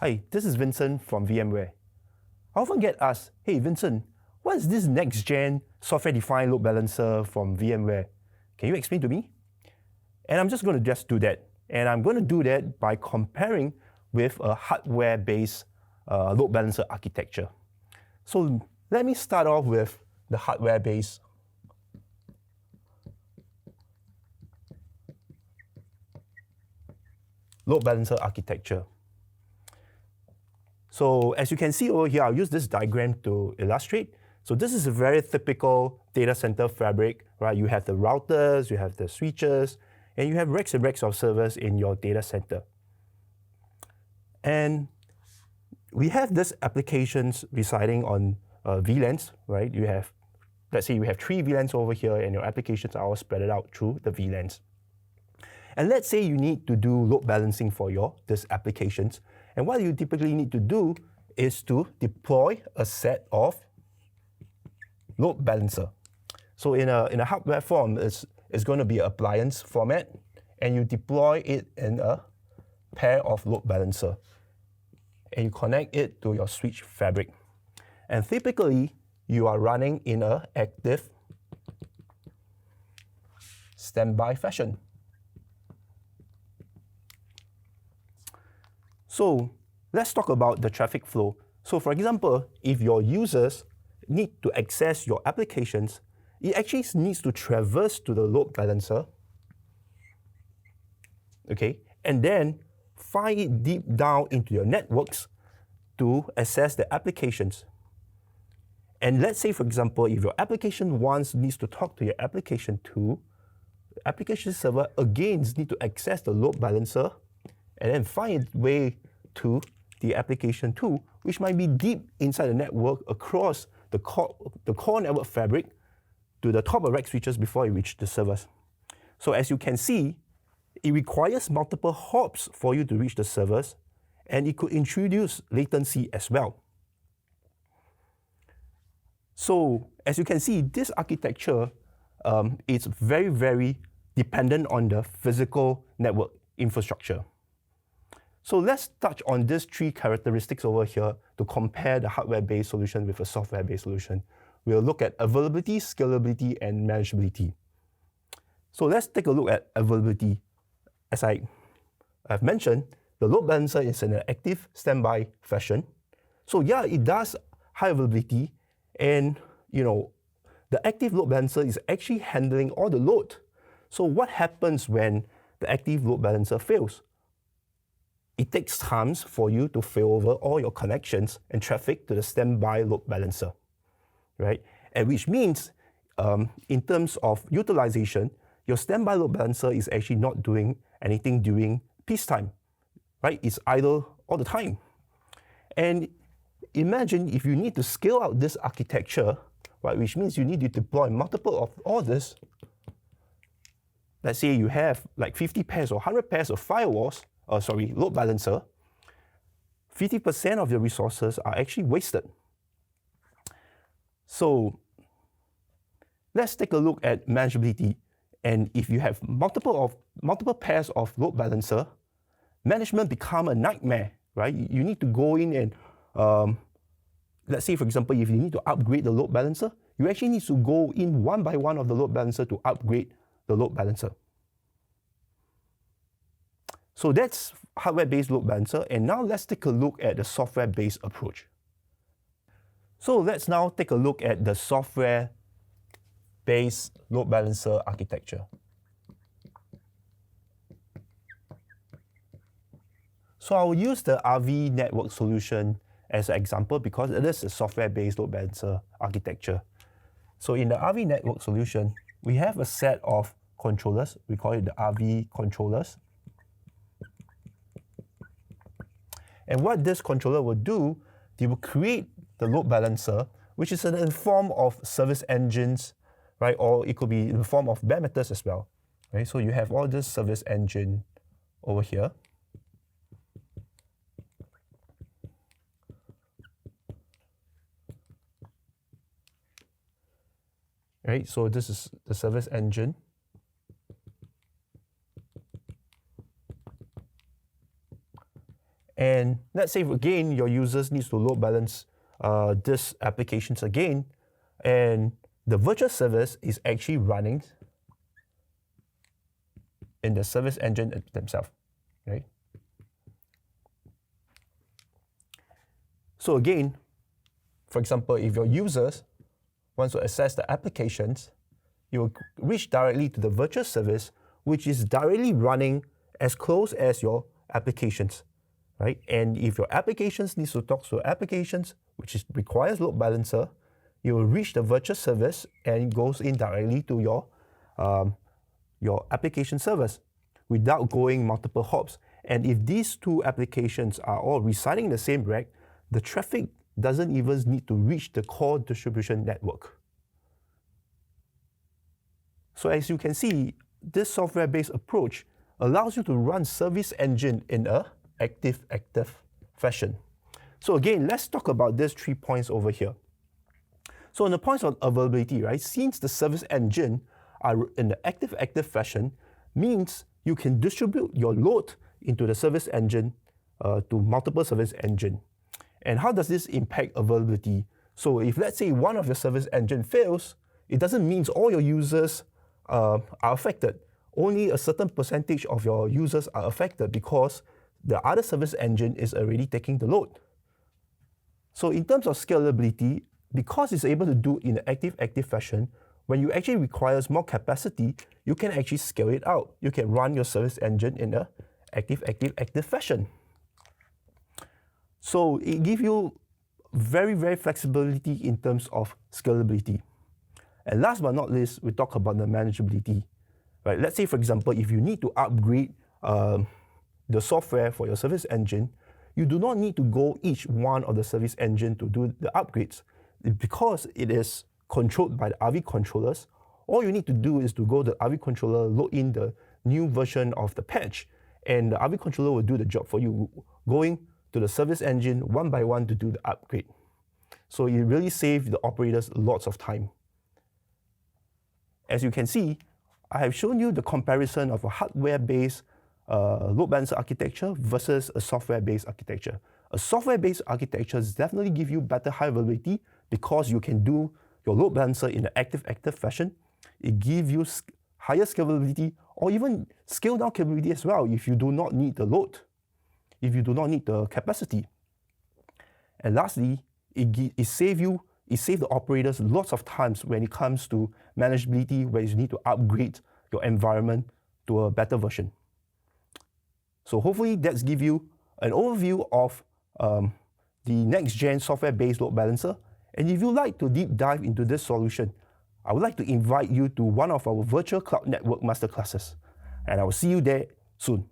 Hi, this is Vincent from VMware. I often get asked, hey Vincent, what is this next-gen software-defined load balancer from VMware? Can you explain to me? And I'm just going to do that. And I'm going to do that by comparing with a hardware-based load balancer architecture. So let me start off with the hardware-based load balancer architecture. So as you can see over here, I'll use this diagram to illustrate. So this is a very typical data center fabric, right? You have the routers, you have the switches, and you have racks and racks of servers in your data center. And we have these applications residing on VLANs, right? You have, let's say you have 3 VLANs over here, and your applications are all spread out through the VLANs. And let's say you need to do load balancing for these applications. And what you typically need to do is to deploy a set of load balancer. So in a hardware form, it's going to be an appliance format, and you deploy it in a pair of load balancer. And you connect it to your switch fabric. And typically, you are running in an active standby fashion. So let's talk about the traffic flow. So for example, if your users need to access your applications, it actually needs to traverse to the load balancer, okay, and then find it deep down into your networks to access the applications. And let's say, for example, if your application 1 needs to talk to your application 2, the application server again needs to access the load balancer and then find its way to the application 2, which might be deep inside the network across the core network fabric to the top of rack switches before it reaches the servers. So as you can see, it requires multiple hops for you to reach the servers, and it could introduce latency as well. So as you can see, this architecture is very, very dependent on the physical network infrastructure. So let's touch on these 3 characteristics over here to compare the hardware-based solution with a software-based solution. We'll look at availability, scalability, and manageability. So let's take a look at availability. As I've mentioned, the load balancer is in an active standby fashion. So yeah, it does high availability, and the active load balancer is actually handling all the load. So what happens when the active load balancer fails? It takes time for you to fail over all your connections and traffic to the standby load balancer, right? And which means, in terms of utilization, your standby load balancer is actually not doing anything during peacetime, right? It's idle all the time. And imagine if you need to scale out this architecture, right? Which means you need to deploy multiple of all this. Let's say you have like 50 pairs or 100 pairs of firewalls, load balancer, 50% of your resources are actually wasted. So let's take a look at manageability. And if you have multiple pairs of load balancer, management become a nightmare, right? You need to go in and, let's say, for example, if you need to upgrade the load balancer, you actually need to go in one by one of the load balancer to upgrade the load balancer. So that's hardware-based load balancer, and now let's take a look at the software-based approach. So let's now take a look at the software-based load balancer architecture. So I'll use the RV network solution as an example because it is a software-based load balancer architecture. So in the RV network solution, we have a set of controllers. We call it the RV controllers. And what this controller will do, they will create the load balancer, which is in the form of service engines, right? Or it could be in the form of bare metals as well, right? So you have all this service engine over here. Right, so this is the service engine. And let's say again, your users needs to load balance this applications again, and the virtual service is actually running in the service engine themselves, right? So again, for example, if your users want to access the applications, you will reach directly to the virtual service, which is directly running as close as your applications, right? And if your applications needs to talk to applications, which requires load balancer, you will reach the virtual service and it goes in directly to your application service without going multiple hops. And if these two applications are all residing in the same rack, the traffic doesn't even need to reach the core distribution network. So as you can see, this software-based approach allows you to run service engine in a active-active fashion. So again, let's talk about these 3 points over here. So on the points of availability, right, since the service engine are in the active-active fashion, means you can distribute your load into the service engine to multiple service engine. And how does this impact availability? So if let's say one of your service engine fails, it doesn't mean all your users are affected. Only a certain percentage of your users are affected because the other service engine is already taking the load. So in terms of scalability, because it's able to do in an active-active fashion, when you actually requires more capacity, you can actually scale it out. You can run your service engine in a active fashion. So it gives you very, very flexibility in terms of scalability. And last but not least, we talk about the manageability. Right? Let's say, for example, if you need to upgrade the software for your service engine, you do not need to go each one of the service engine to do the upgrades. Because it is controlled by the RV controllers, all you need to do is to go to the RV controller, load in the new version of the patch, and the RV controller will do the job for you, going to the service engine one by one to do the upgrade. So it really saves the operators lots of time. As you can see, I have shown you the comparison of a hardware-based load balancer architecture versus a software-based architecture. A software-based architecture definitely gives you better high availability because you can do your load balancer in an active-active fashion. It gives you higher scalability or even scale down capability as well if you do not need the load, if you do not need the capacity. And lastly, it saves the operators lots of times when it comes to manageability, where you need to upgrade your environment to a better version. So hopefully that's give you an overview of the next-gen software-based load balancer. And if you'd like to deep dive into this solution, I would like to invite you to one of our virtual cloud network masterclasses. And I will see you there soon.